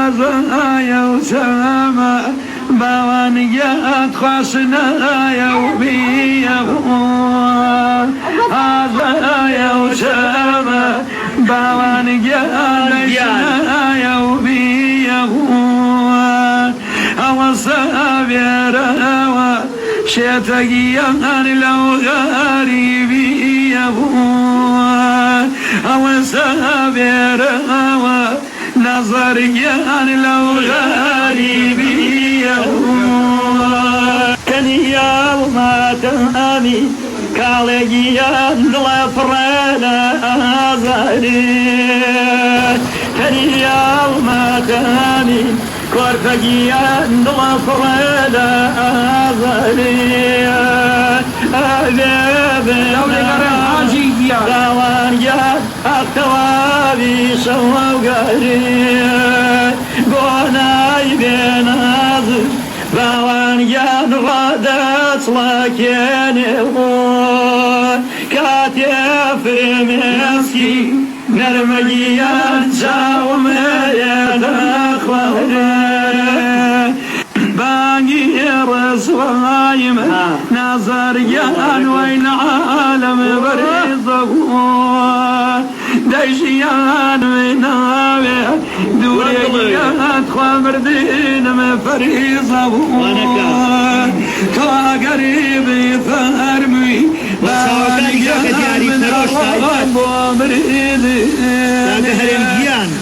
هذا وسما بوانيات خاصنا يوميا هذا وسما بوانيات يوميا أوصابير شتقيا لو غريبي أوصابير نظريا لو غريبي كان يوم تهامي كالجيا لفرنا أزاري كان يوم تهامي كورفجيا لفرنا أزاري روانيا أكتوابي شوقري قناي بنازل روانيا غدت لكن كاتف رمسكي نرمجيا جاوم يتخوى رسوايم نظريان وين عالم بريزه ديشيان مناوي دوريات خمر دين مفريزه تا قريبي فرمي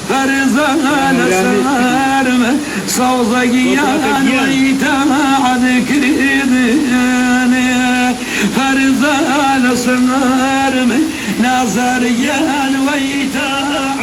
فرزان سارم صوزقيان ويتعد كريدان فرزان سارم نظريان ويتعد